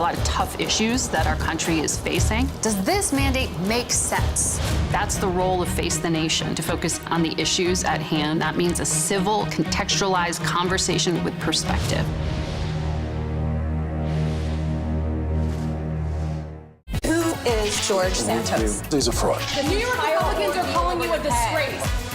A lot of tough issues that our country is facing. Does this mandate make sense? That's the role of Face the Nation, to focus on the issues at hand. That means a civil, contextualized conversation with perspective. Who is George Santos? He's a fraud. The New York Republicans are calling you a disgrace.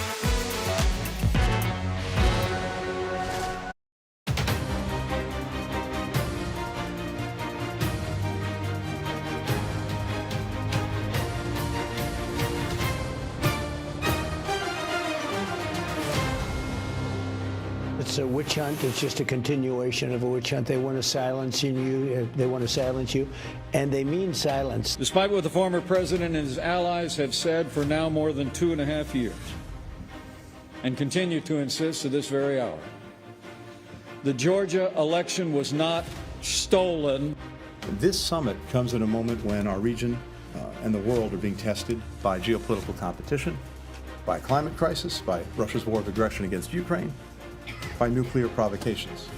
It's a witch hunt. It's just a continuation of a witch hunt. They want to silence you. They want to silence you, and they mean silence. Despite what the former president and his allies have said for now more than 2.5 years, and continue to insist to this very hour, the Georgia election was not stolen. This summit comes at a moment when our region and the world are being tested by geopolitical competition, by a climate crisis, by Russia's war of aggression against Ukraine, by nuclear provocations.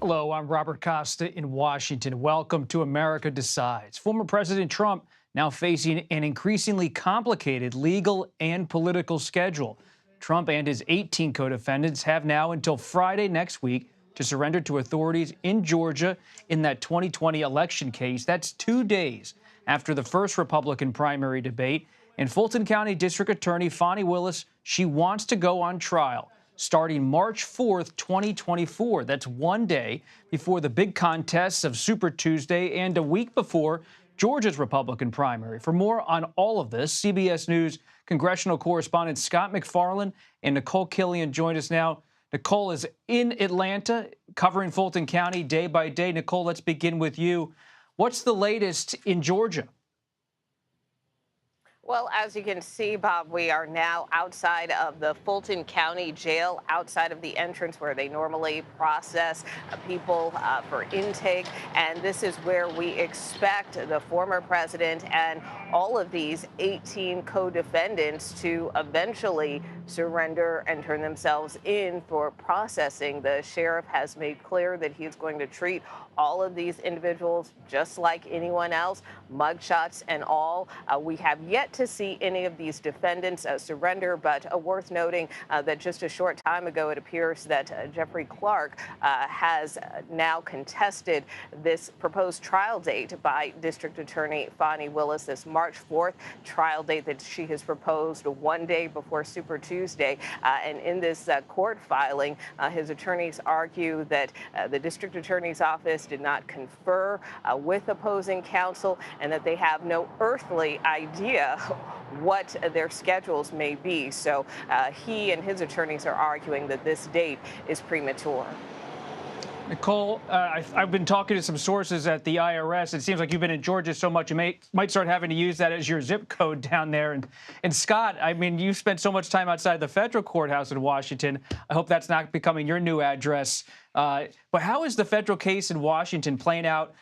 Hello, I'm Robert Costa in Washington. Welcome to America Decides. Former President Trump now facing an increasingly complicated legal and political schedule. Trump and his 18 co-defendants have now until Friday next week to surrender to authorities in Georgia in that 2020 election case. That's 2 days after the first Republican primary debate. And Fulton County District Attorney Fani Willis, she wants to go on trial starting March 4th, 2024. That's 1 day before the big contests of Super Tuesday and a week before Georgia's Republican primary. For more on all of this, CBS News congressional correspondent Scott McFarland and Nicole Killian join us now. Nicole is in Atlanta covering Fulton County day by day. Nicole, let's begin with you. What's the latest in Georgia? Well, as you can see, Bob, we are now outside of the Fulton County Jail, outside of the entrance where they normally process people for intake. And this is where we expect the former president and all of these 18 co-defendants to eventually surrender and turn themselves in for processing. The sheriff has made clear that he is going to treat all of these individuals just like anyone else, mugshots and all. We have yet to see any of these defendants surrender, but worth noting that just a short time ago, it appears that Jeffrey Clark has now contested this proposed trial date by District Attorney Fani Willis, this March 4th trial date that she has proposed 1 day before Super Tuesday. And in this court filing, his attorneys argue that the district attorney's office did not confer with opposing counsel and that they have no earthly idea what their schedules may be. So he and his attorneys are arguing that this date is premature. Nicole, I've been talking to some sources at the IRS. It seems like you've been in Georgia so much, you might start having to use that as your zip code down there. And Scott, I mean, you've spent so much time outside the federal courthouse in Washington. I hope that's not becoming your new address. But how is the federal case in Washington playing out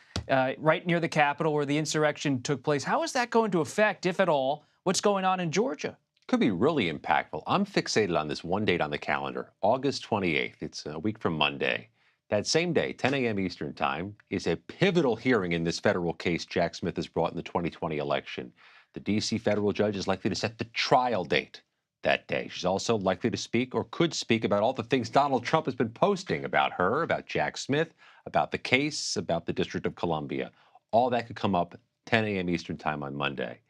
right near the Capitol where the insurrection took place? How is that going to affect, if at all, what's going on in Georgia? Could be really impactful. I'm fixated on this one date on the calendar, August 28th. It's a week from Monday. That same day, 10 a.m. Eastern Time, is a pivotal hearing in this federal case Jack Smith has brought in the 2020 election. The D.C. federal judge is likely to set the trial date that day. She's also likely to speak or could speak about all the things Donald Trump has been posting about her, about Jack Smith, about the case, about the District of Columbia. All that could come up 10 a.m. Eastern Time on Monday.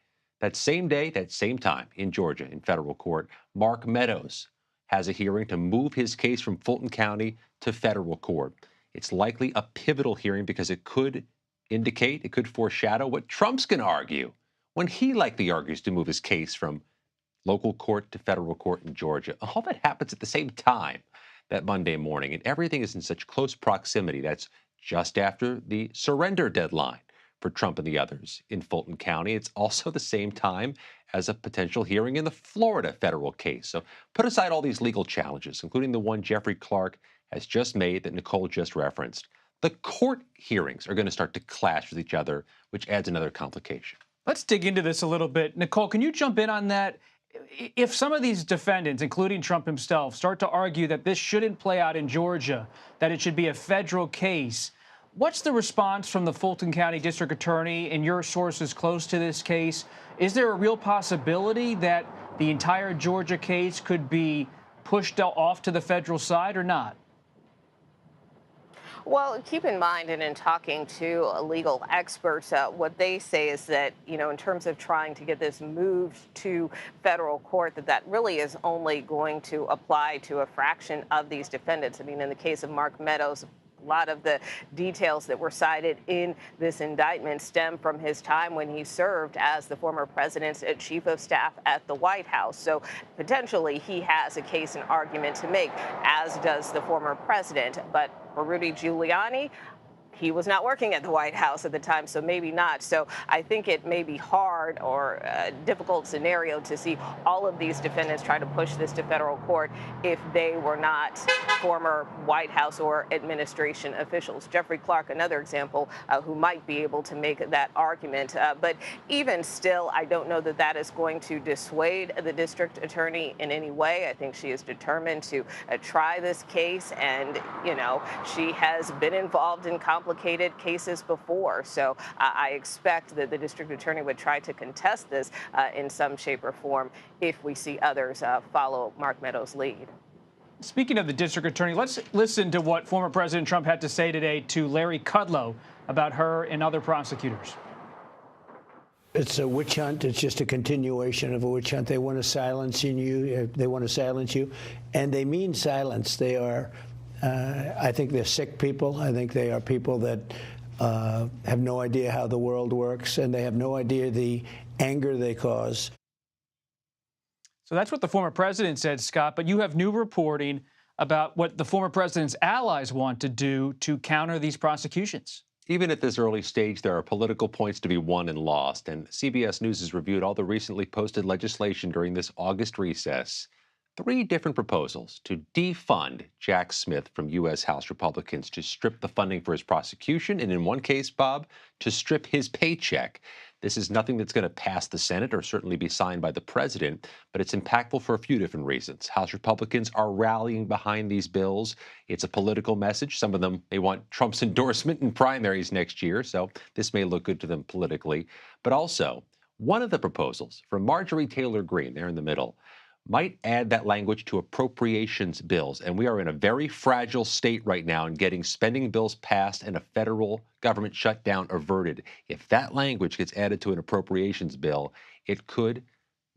That same day, that same time, in Georgia, in federal court, Mark Meadows has a hearing to move his case from Fulton County to federal court. It's likely a pivotal hearing because it could indicate, it could foreshadow what Trump's going to argue when he likely argues to move his case from local court to federal court in Georgia. All that happens at the same time that Monday morning, and everything is in such close proximity. That's just after the surrender deadline for Trump and the others in Fulton County. It's also the same time as a potential hearing in the Florida federal case. So put aside all these legal challenges, including the one Jeffrey Clark has just made that Nicole just referenced. The court hearings are going to start to clash with each other, which adds another complication. Let's dig into this a little bit. Nicole, can you jump in on that? If some of these defendants, including Trump himself, start to argue that this shouldn't play out in Georgia, that it should be a federal case, What's the response from the Fulton County District Attorney and your sources close to this case? Is there a real possibility that the entire Georgia case could be pushed off to the federal side or not? Well, keep in mind, and in talking to legal experts, what they say is that, in terms of trying to get this moved to federal court, that really is only going to apply to a fraction of these defendants. I mean, in the case of Mark Meadows, a lot of the details that were cited in this indictment stem from his time when he served as the former president's chief of staff at the White House. So potentially he has a case and argument to make, as does the former president. But for Rudy Giuliani, he was not working at the White House at the time, so maybe not. So I think it may be hard or a difficult scenario to see all of these defendants try to push this to federal court if they were not former White House or administration officials. Jeffrey Clark, another example, who might be able to make that argument. But even still, I don't know that that is going to dissuade the district attorney in any way. I think she is determined to try this case, and, she has been involved in complicated cases before. So I expect that the district attorney would try to contest this in some shape or form if we see others follow Mark Meadows' lead. Speaking of the district attorney, let's listen to what former President Trump had to say today to Larry Kudlow about her and other prosecutors. It's a witch hunt. It's just a continuation of a witch hunt. They want to silence you. They want to silence you. And they mean silence. They are, I think they're sick people. I think they are people that have no idea how the world works, and they have no idea the anger they cause. So that's what the former president said, Scott, but you have new reporting about what the former president's allies want to do to counter these prosecutions. Even at this early stage, there are political points to be won and lost, and CBS News has reviewed all the recently posted legislation during this August recess. 3 different proposals to defund Jack Smith from U.S. House Republicans, to strip the funding for his prosecution, and in one case, Bob, to strip his paycheck. This is nothing that's going to pass the Senate or certainly be signed by the president, but it's impactful for a few different reasons. House Republicans are rallying behind these bills. It's a political message. Some of them may want Trump's endorsement in primaries next year, so this may look good to them politically. But also, one of the proposals from Marjorie Taylor Greene, there in the middle, might add that language to appropriations bills. And we are in a very fragile state right now in getting spending bills passed and a federal government shutdown averted. If that language gets added to an appropriations bill, it could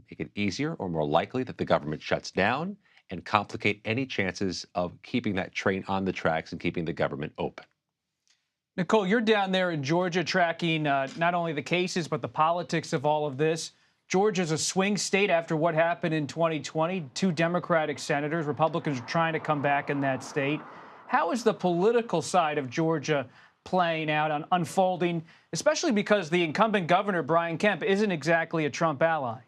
make it easier or more likely that the government shuts down and complicate any chances of keeping that train on the tracks and keeping the government open. Nicole, you're down there in Georgia tracking not only the cases, but the politics of all of this. Georgia's a swing state after what happened in 2020. 2 Democratic senators. Republicans are trying to come back in that state. How is the political side of Georgia playing out, on unfolding, especially because the incumbent governor, Brian Kemp, isn't exactly a Trump ally?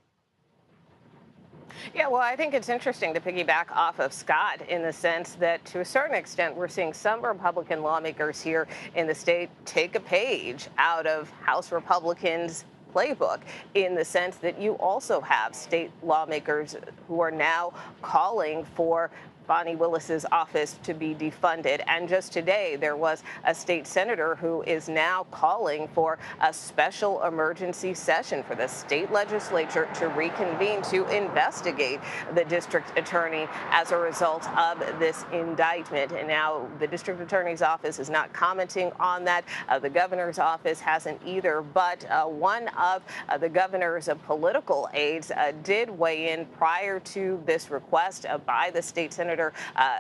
Yeah, well, I think it's interesting to piggyback off of Scott in the sense that, to a certain extent, we're seeing some Republican lawmakers here in the state take a page out of House Republicans' playbook, in the sense that you also have state lawmakers who are now calling for Bonnie Willis's office to be defunded. And just today, there was a state senator who is now calling for a special emergency session for the state legislature to reconvene to investigate the district attorney as a result of this indictment. And now the district attorney's office is not commenting on that. The governor's office hasn't either. But one of the governor's political aides did weigh in prior to this request by the state senator,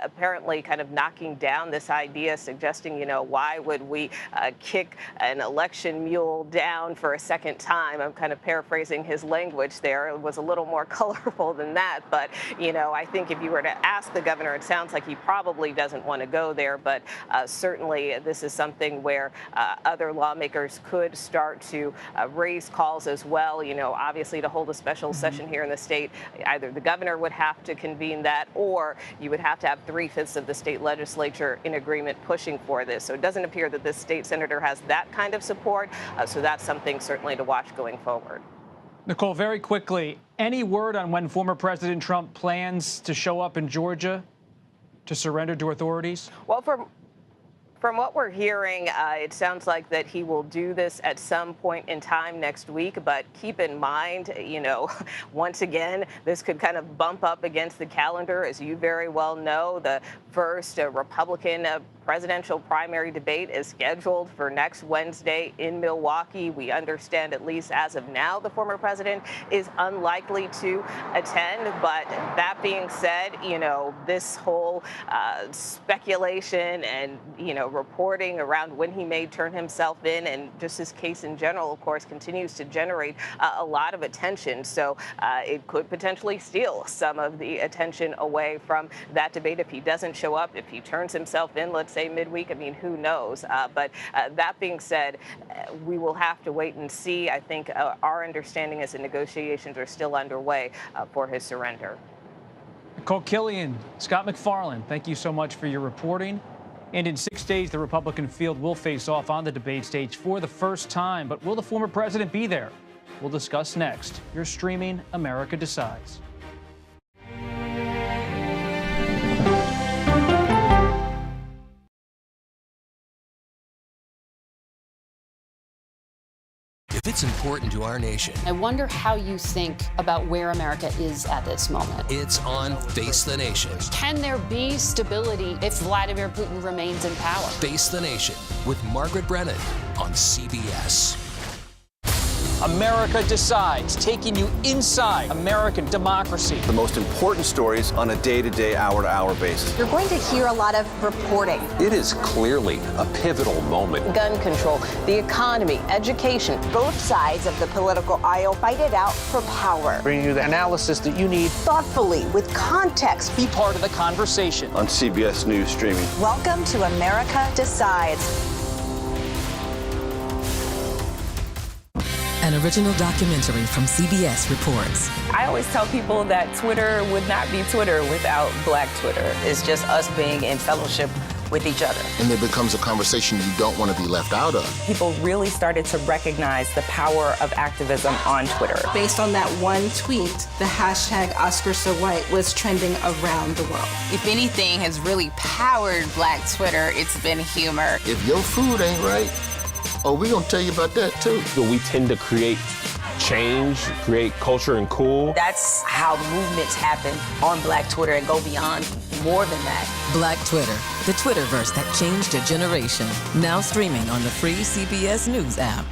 apparently kind of knocking down this idea, suggesting, why would we kick an election mule down for a second time? I'm kind of paraphrasing his language there. It was a little more colorful than that. But, I think if you were to ask the governor, it sounds like he probably doesn't want to go there. But certainly this is something where other lawmakers could start to raise calls as well, obviously to hold a special session here in the state. Either the governor would have to convene that, or you would have to have 3/5 of the state legislature in agreement pushing for this. So it doesn't appear that this state senator has that kind of support. So that's something certainly to watch going forward. Nicole, very quickly, any word on when former President Trump plans to show up in Georgia to surrender to authorities? Well, From what we're hearing, it sounds like that he will do this at some point in time next week. But keep in mind, once again, this could kind of bump up against the calendar. As you very well know, the first Republican presidential primary debate is scheduled for next Wednesday in Milwaukee. We understand, at least as of now, the former president is unlikely to attend. But that being said, this whole speculation and, reporting around when he may turn himself in, and just his case in general, of course, continues to generate a lot of attention. So it could potentially steal some of the attention away from that debate if he doesn't show up, if he turns himself in, let's say midweek. I mean, who knows? But that being said, we will have to wait and see. I think our understanding is the negotiations are still underway for his surrender. Nicole Killian, Scott McFarland, thank you so much for your reporting. And in 6 days, the Republican field will face off on the debate stage for the first time. But will the former president be there? We'll discuss next. You're streaming America Decides. If it's important to our nation, I wonder how you think about where America is at this moment. it's on Face the Nation. Can there be stability if Vladimir Putin remains in power? Face the Nation with Margaret Brennan on CBS. America Decides, taking you inside American democracy. The most important stories on a day-to-day, hour-to-hour basis. You're going to hear a lot of reporting. It is clearly a pivotal moment. Gun control, the economy, education. Both sides of the political aisle fight it out for power. Bringing you the analysis that you need. Thoughtfully, with context. Be part of the conversation. On CBS News Streaming. Welcome to America Decides. An original documentary from CBS reports. I always tell people that Twitter would not be Twitter without Black Twitter. It's just us being in fellowship with each other. And it becomes a conversation you don't want to be left out of. People really started to recognize the power of activism on Twitter. Based on that one tweet, the hashtag #OscarSoWhite was trending around the world. If anything has really powered Black Twitter, it's been humor. If your food ain't right, we're going to tell you about that too. We tend to create change, create culture and cool. That's how movements happen on Black Twitter and go beyond more than that. Black Twitter, the Twitterverse that changed a generation. Now streaming on the free CBS News app.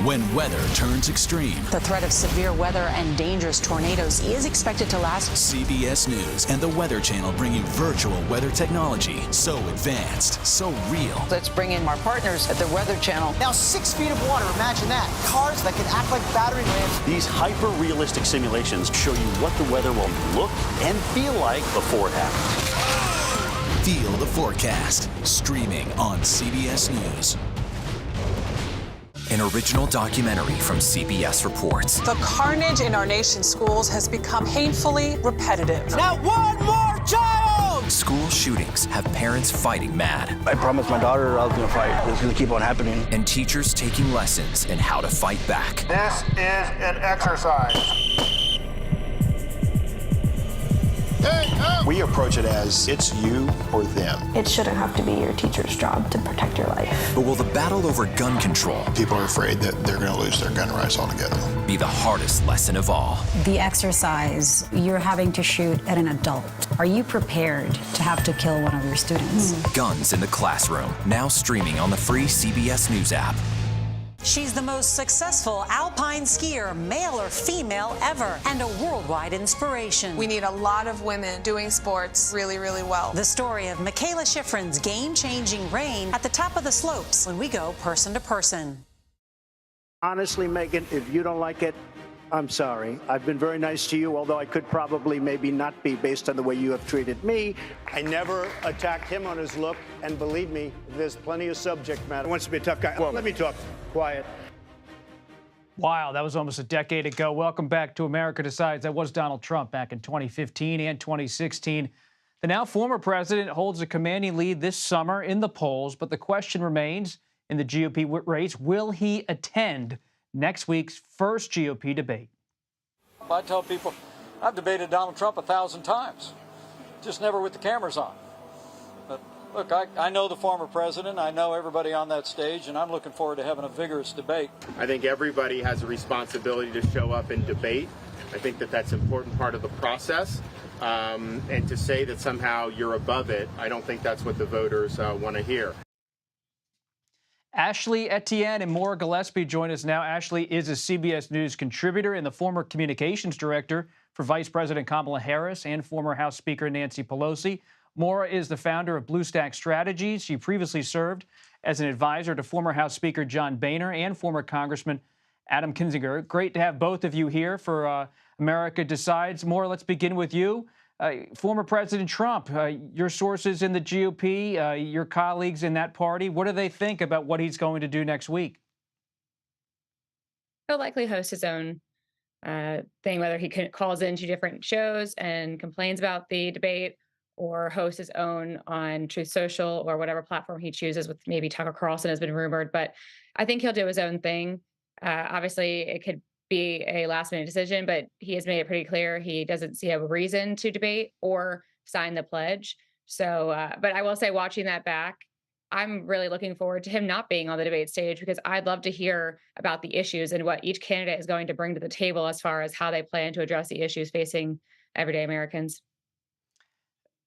When weather turns extreme, the threat of severe weather and dangerous tornadoes is expected to last. CBS News and the Weather Channel bring you virtual weather technology so advanced, so real. Let's bring in our partners at the Weather Channel. Now 6 feet of water, imagine that. Cars that can act like battery lamps. These hyper-realistic simulations show you what the weather will look and feel like before it happens. Feel the forecast, streaming on CBS News. An original documentary from CBS reports. The carnage in our nation's schools has become painfully repetitive. Not one more child! School shootings have parents fighting mad. I promised my daughter I was going to fight. It's going to keep on happening. And teachers taking lessons in how to fight back. This is an exercise. We approach it as it's you or them. It shouldn't have to be your teacher's job to protect your life. But will the battle over gun control, People are afraid that they're going to lose their gun rights altogether, be the hardest lesson of all? The exercise, you're having to shoot at an adult. Are you prepared to have to kill one of your students? Guns in the Classroom, now streaming on the free CBS News app. She's the most successful alpine skier, male or female, ever, and a worldwide inspiration. We need a lot of women doing sports really, really well. The story of Michaela Schifrin's game-changing reign at the top of the slopes when we go person to person. Honestly, Megan, if you don't like it, I'm sorry. I've been very nice to you, although I could probably maybe not be based on the way you have treated me. I never attacked him on his look, and believe me, there's plenty of subject matter. He wants to be a tough guy. Well, let me talk. Quiet. Wow, that was almost a decade ago. Welcome back to America Decides. That was Donald Trump back in 2015 and 2016. The now former president holds a commanding lead this summer in the polls, but the question remains in the GOP race, will he attend next week's first GOP debate? I tell people, I've debated Donald Trump 1,000 times, just never with the cameras on. But Look, I know the former president. I know everybody on that stage, and I'm looking forward to having a vigorous debate. I think everybody has a responsibility to show up and debate. I think that that's an important part of the process. And to say that somehow you're above it, I don't think that's what the voters want to hear. Ashley Etienne and Maura Gillespie join us now. Ashley is a CBS News contributor and the former communications director for Vice President Kamala Harris and former House Speaker Nancy Pelosi. Maura is the founder of Blue Stack Strategies. She previously served as an advisor to former House Speaker John Boehner and former Congressman Adam Kinzinger. Great to have both of you here for America Decides. Maura, let's begin with you. Former President Trump, your sources in the GOP, your colleagues in that party, what do they think about what he's going to do next week? He'll likely host his own thing, whether he calls into different shows and complains about the debate or hosts his own on Truth Social or whatever platform he chooses, with maybe Tucker Carlson has been rumored. But I think he'll do his own thing. Obviously, it could be a last-minute decision, but he has made it pretty clear he doesn't see a reason to debate or sign the pledge. So, but I will say, watching that back, I'm really looking forward to him not being on the debate stage, because I'd love to hear about the issues and what each candidate is going to bring to the table as far as how they plan to address the issues facing everyday Americans.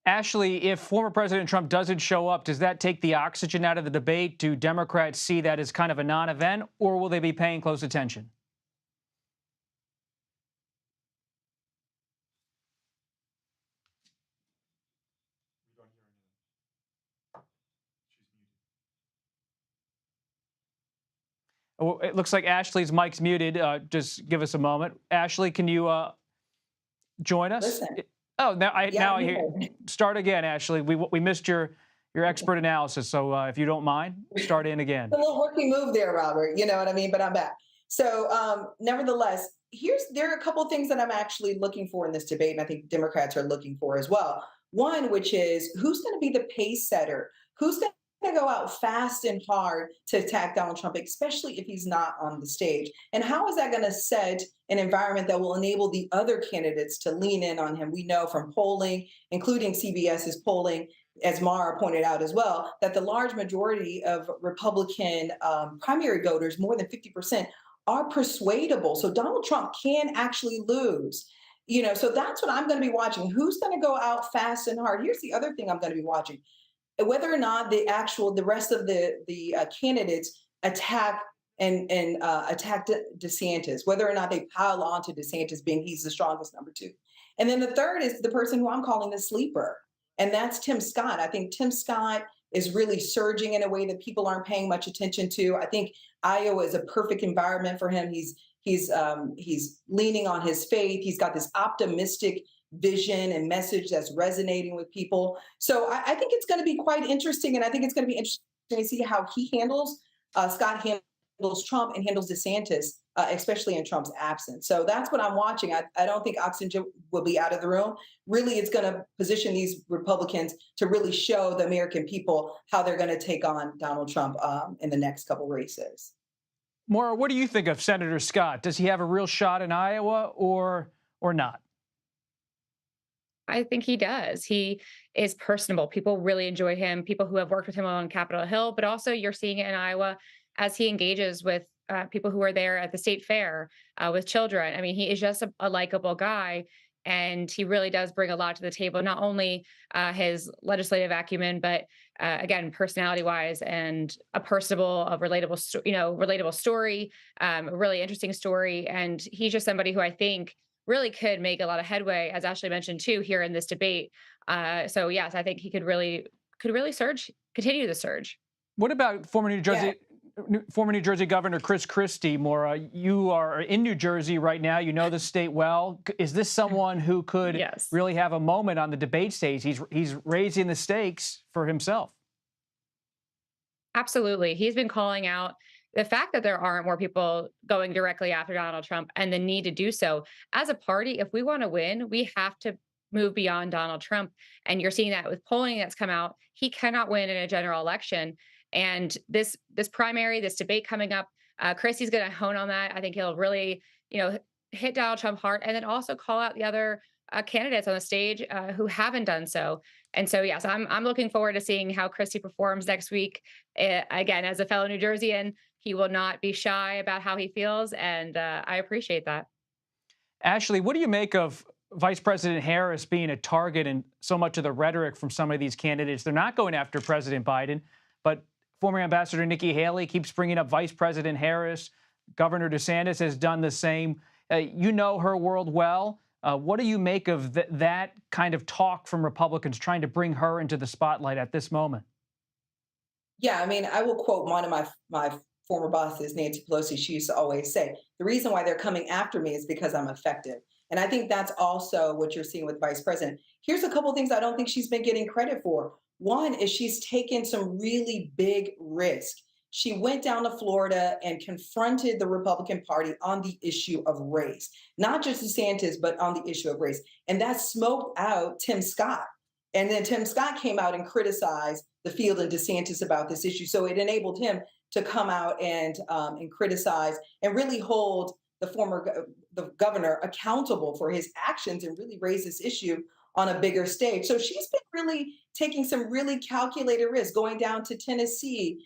Ashley, if former President Trump doesn't show up, does that take the oxygen out of the debate? Do Democrats see that as kind of a non-event, or will they be paying close attention? Well, it looks like Ashley's mic's muted. Just give us a moment. Ashley, can you join us? Listen. Oh, now I hear. Start again, Ashley. We missed your expert analysis, so if you don't mind, start in again. A little rookie move there, Robert. You know what I mean? But I'm back. So, nevertheless, there are a couple of things that I'm actually looking for in this debate, and I think Democrats are looking for as well. One, which is, who's going to be the pace setter? Who's going to go out fast and hard to attack Donald Trump, especially if he's not on the stage? And how is that going to set an environment that will enable the other candidates to lean in on him? We know from polling, including CBS's polling, as Mara pointed out as well, that the large majority of Republican primary voters, more than 50%, are persuadable. So Donald Trump can actually lose. You know, so that's what I'm going to be watching. Who's going to go out fast and hard? Here's the other thing I'm going to be watching: whether or not the rest of the candidates attack attack DeSantis, whether or not they pile on to DeSantis, being he's the strongest number two. And then the third is the person who I'm calling the sleeper, and that's Tim Scott. I think Tim Scott is really surging in a way that people aren't paying much attention to. I think Iowa is a perfect environment for him. He's leaning on his faith. He's got this optimistic vision and message that's resonating with people. So I think it's going to be quite interesting, and I think it's going to be interesting to see how he handles Scott handles Trump and handles DeSantis, especially in Trump's absence. So that's what I'm watching. I don't think oxygen will be out of the room. Really, it's going to position these Republicans to really show the American people how they're going to take on Donald Trump in the next couple races. Maura, what do you think of Senator Scott? Does he have a real shot in Iowa or not? I think he does. He is personable. People really enjoy him. People who have worked with him on Capitol Hill, but also you're seeing it in Iowa as he engages with people who are there at the state fair with children. I mean, he is just a likable guy, and he really does bring a lot to the table, not only his legislative acumen, but again, personality-wise, and a personable, relatable story, a really interesting story. And he's just somebody who I think really could make a lot of headway, as Ashley mentioned too, here in this debate. So yes, I think he could really surge, continue the surge. What about former New Jersey Governor Chris Christie? Maura, you are in New Jersey right now. You know the state well. Is this someone who could really have a moment on the debate stage? He's raising the stakes for himself. Absolutely. He's been calling out the fact that there aren't more people going directly after Donald Trump and the need to do so. As a party, if we want to win, we have to move beyond Donald Trump. And you're seeing that with polling that's come out. He cannot win in a general election. And this primary, this debate coming up, Christie's going to hone on that. I think he'll really, hit Donald Trump hard, and then also call out the other candidates on the stage who haven't done so. And so, yes, I'm looking forward to seeing how Christie performs next week. Again, as a fellow New Jerseyan, he will not be shy about how he feels, and I appreciate that. Ashley, what do you make of Vice President Harris being a target in so much of the rhetoric from some of these candidates? They're not going after President Biden, but former Ambassador Nikki Haley keeps bringing up Vice President Harris. Governor DeSantis has done the same. You know her world well. What do you make of that kind of talk from Republicans trying to bring her into the spotlight at this moment? Yeah, I mean, I will quote one of my former bosses, Nancy Pelosi. She used to always say, the reason why they're coming after me is because I'm effective. And I think that's also what you're seeing with Vice President. Here's a couple of things I don't think she's been getting credit for. One is she's taken some really big risk. She went down to Florida and confronted the Republican Party on the issue of race, not just DeSantis, but on the issue of race. And that smoked out Tim Scott. And then Tim Scott came out and criticized the field and DeSantis about this issue. So it enabled him to come out and criticize and really hold the governor accountable for his actions and really raise this issue on a bigger stage. So she's been really taking some really calculated risks, going down to Tennessee,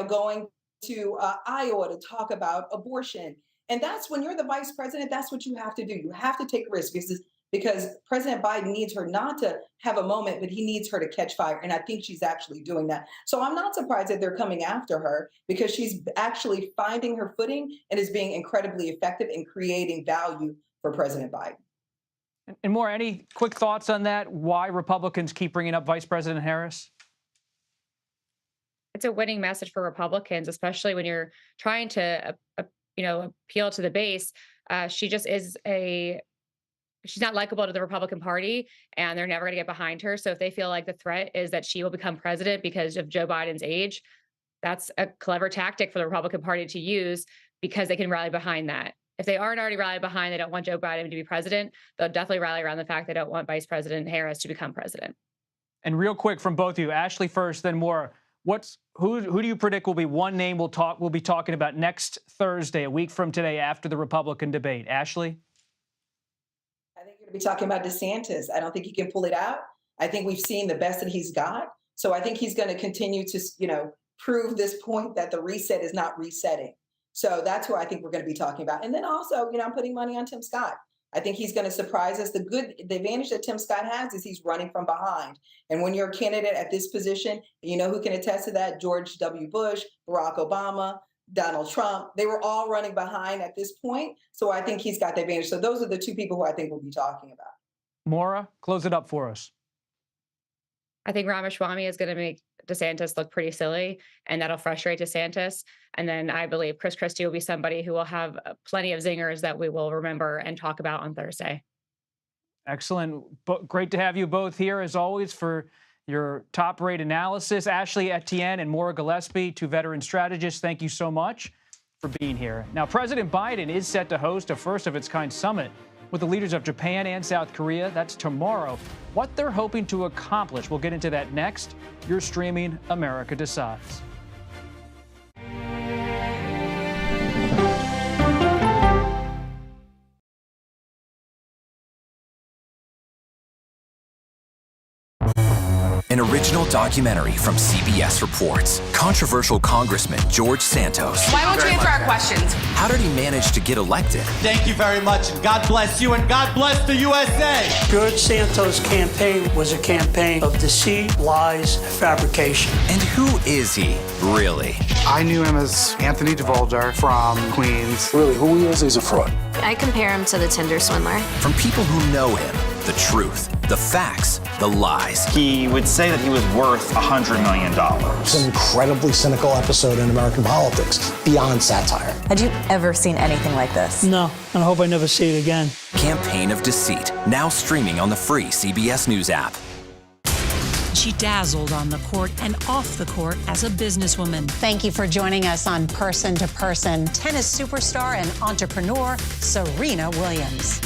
going to Iowa to talk about abortion. And that's when you're the vice president, that's what you have to do. You have to take risks because President Biden needs her not to have a moment, but he needs her to catch fire. And I think she's actually doing that. So I'm not surprised that they're coming after her because she's actually finding her footing and is being incredibly effective in creating value for President Biden. And Maura, any quick thoughts on that? Why Republicans keep bringing up Vice President Harris? It's a winning message for Republicans, especially when you're trying to, appeal to the base. She just is she's not likable to the Republican Party, and they're never going to get behind her. So if they feel like the threat is that she will become president because of Joe Biden's age, that's a clever tactic for the Republican Party to use because they can rally behind that. If they aren't already rallied behind, they don't want Joe Biden to be president, they'll definitely rally around the fact they don't want Vice President Harris to become president. And real quick from both of you, Ashley first, then Maura. Who do you predict will be one name we'll be talking about next Thursday, a week from today, after the Republican debate? Ashley? I think you're going to be talking about DeSantis. I don't think he can pull it out. I think we've seen the best that he's got. So I think he's going to continue to, prove this point that the reset is not resetting. So that's who I think we're going to be talking about. And then also, I'm putting money on Tim Scott. I think he's going to surprise us. The advantage that Tim Scott has is he's running from behind. And when you're a candidate at this position, who can attest to that? George W. Bush, Barack Obama, Donald Trump, they were all running behind at this point. So I think he's got the advantage. So those are the two people who I think we'll be talking about. Maura, close it up for us. I think Ramaswamy is going to make DeSantis look pretty silly, and that'll frustrate DeSantis. And then I believe Chris Christie will be somebody who will have plenty of zingers that we will remember and talk about on Thursday. Excellent. Great to have you both here, as always, for your top-rate analysis. Ashley Etienne and Maura Gillespie, two veteran strategists, thank you so much for being here. Now, President Biden is set to host a first-of-its-kind summit with the leaders of Japan and South Korea. That's tomorrow. What they're hoping to accomplish, we'll get into that next. You're streaming America Decides. An original documentary from CBS reports. Controversial Congressman George Santos. Why won't you answer our questions? How did he manage to get elected? Thank you very much, and God bless you, and God bless the USA. George Santos' campaign was a campaign of deceit, lies, fabrication. And who is he, really? I knew him as Anthony DeVolder from Queens. Really, who he is, he's a fraud. I compare him to the Tinder swindler. From people who know him, the truth, the facts, the lies. He would say that he was worth $100 million. It's an incredibly cynical episode in American politics, beyond satire. Had you ever seen anything like this? No, and I hope I never see it again. Campaign of Deceit, now streaming on the free CBS News app. She dazzled on the court and off the court as a businesswoman. Thank you for joining us on Person to Person. Tennis superstar and entrepreneur Serena Williams.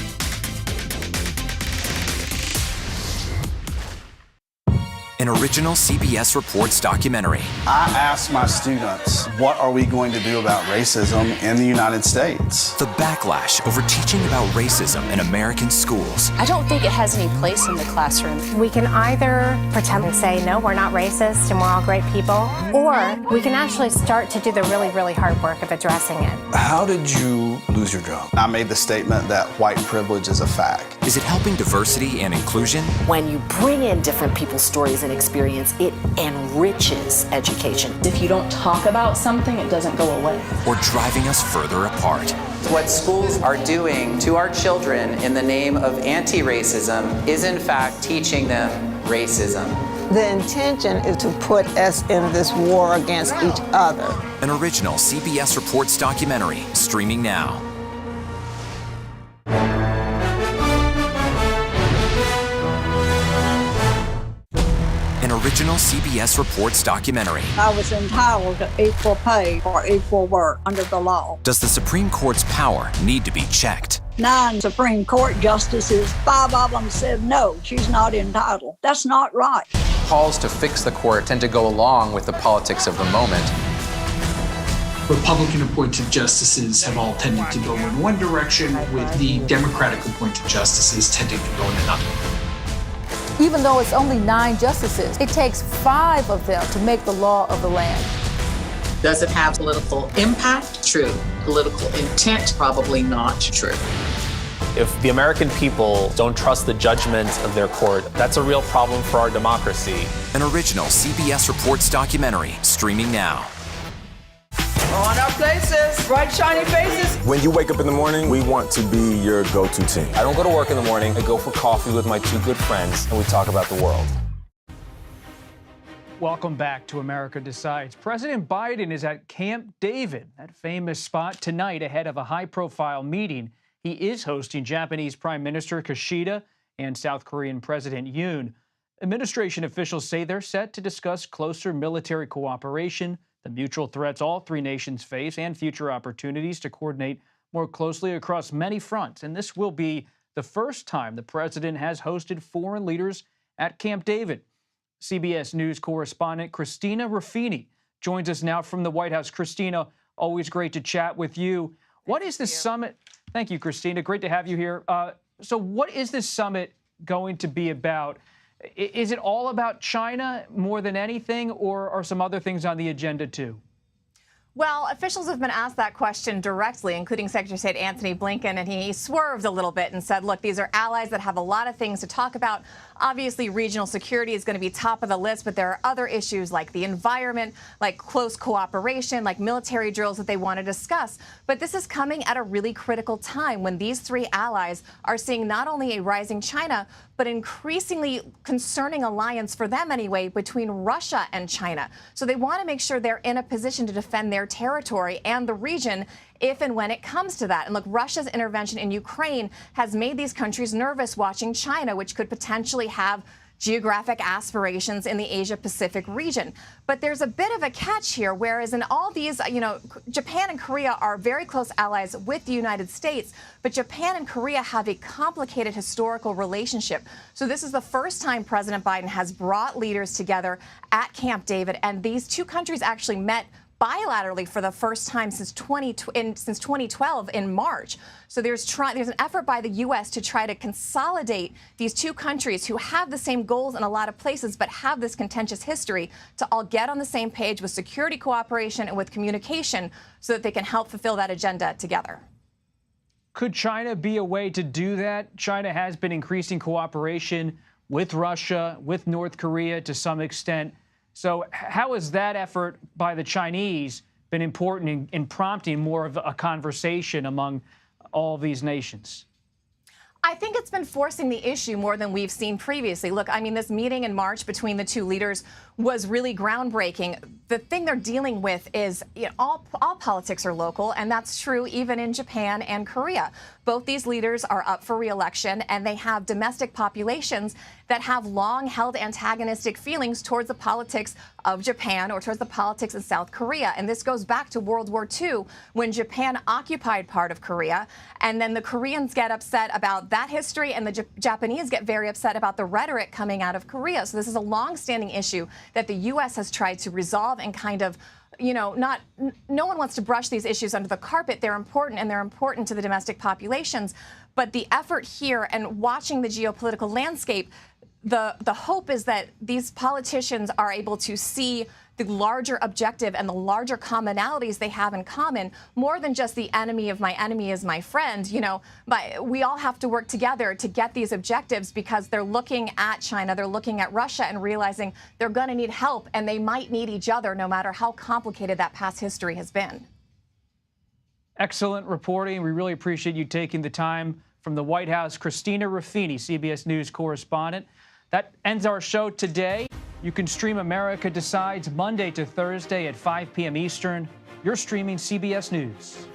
an original CBS Reports documentary. I asked my students, what are we going to do about racism in the United States? The backlash over teaching about racism in American schools. I don't think it has any place in the classroom. We can either pretend and say, no, we're not racist and we're all great people, or we can actually start to do the really, really hard work of addressing it. How did you lose your job? I made the statement that white privilege is a fact. Is it helping diversity and inclusion? When you bring in different people's stories and experience, it enriches education. If you don't talk about something, it doesn't go away. Or driving us further apart? What schools are doing to our children in the name of anti-racism is in fact teaching them racism. The intention is to put us in this war against each other. An original CBS Reports documentary, streaming now. An original CBS Reports documentary. I was entitled to equal pay for equal work under the law. Does the Supreme Court's power need to be checked? 9 Supreme Court justices, 5 of them said no, she's not entitled. That's not right. Calls to fix the court tend to go along with the politics of the moment. Republican-appointed justices have all tended to go in one direction, with the Democratic-appointed justices tending to go in another. Even though it's only 9 justices, it takes 5 of them to make the law of the land. Does it have political impact? True. Political intent? Probably not true. If the American people don't trust the judgment of their court, that's a real problem for our democracy. An original CBS Reports documentary, streaming now. On our places, bright shiny faces. When you wake up in the morning, we want to be your go-to team. I don't go to work in the morning. I go for coffee with my 2 good friends, and we talk about the world. Welcome back to America Decides. President Biden is at Camp David, that famous spot, tonight ahead of a high-profile meeting. He is hosting Japanese Prime Minister Kishida and South Korean President Yoon. Administration officials say they're set to discuss closer military cooperation, the mutual threats all 3 nations face, and future opportunities to coordinate more closely across many fronts. And this will be the first time the president has hosted foreign leaders at Camp David. CBS News correspondent Christina Ruffini joins us now from the White House. Christina, always great to chat with you. What is this summit? Thank you, Christina. Great to have you here. So what is this summit going to be about? Is it all about China more than anything, or are some other things on the agenda too? Well, officials have been asked that question directly, including Secretary of State Antony Blinken, and he swerved a little bit and said, look, these are allies that have a lot of things to talk about. Obviously, regional security is going to be top of the list, but there are other issues like the environment, like close cooperation, like military drills that they want to discuss. But this is coming at a really critical time when these 3 allies are seeing not only a rising China, but increasingly concerning alliance for them anyway between Russia and China. So they want to make sure they're in a position to defend their territory and the region if and when it comes to that. And look, Russia's intervention in Ukraine has made these countries nervous watching China, which could potentially have geographic aspirations in the Asia-Pacific region. But there's a bit of a catch here, whereas in all these, Japan and Korea are very close allies with the United States, but Japan and Korea have a complicated historical relationship. So this is the first time President Biden has brought leaders together at Camp David, and these 2 countries actually met bilaterally for the first time since 2012 in March. So there's an effort by the U.S. to try to consolidate these 2 countries who have the same goals in a lot of places but have this contentious history to all get on the same page with security cooperation and with communication so that they can help fulfill that agenda together. Could China be a way to do that? China has been increasing cooperation with Russia, with North Korea to some extent. So how has that effort by the Chinese been important in prompting more of a conversation among all these nations? I think it's been forcing the issue more than we've seen previously. Look, I mean, this meeting in March between the 2 leaders was really groundbreaking. The thing they're dealing with is all politics are local, and that's true even in Japan and Korea. Both these leaders are up for re-election, and they have domestic populations, that have long-held antagonistic feelings towards the politics of Japan or towards the politics of South Korea. And this goes back to World War II, when Japan occupied part of Korea, and then the Koreans get upset about that history, and the Japanese get very upset about the rhetoric coming out of Korea. So this is a long-standing issue that the U.S. has tried to resolve and kind of, no one wants to brush these issues under the carpet. They're important, and they're important to the domestic populations. But the effort here and watching the geopolitical landscape, the hope is that these politicians are able to see the larger objective and the larger commonalities they have in common, more than just the enemy of my enemy is my friend. But we all have to work together to get these objectives, because they're looking at China, they're looking at Russia, and realizing they're going to need help, and they might need each other no matter how complicated that past history has been. Excellent reporting. We really appreciate you taking the time. From the White House, Christina Ruffini, CBS News correspondent. That ends our show today. You can stream America Decides Monday to Thursday at 5 p.m. Eastern. You're streaming CBS News.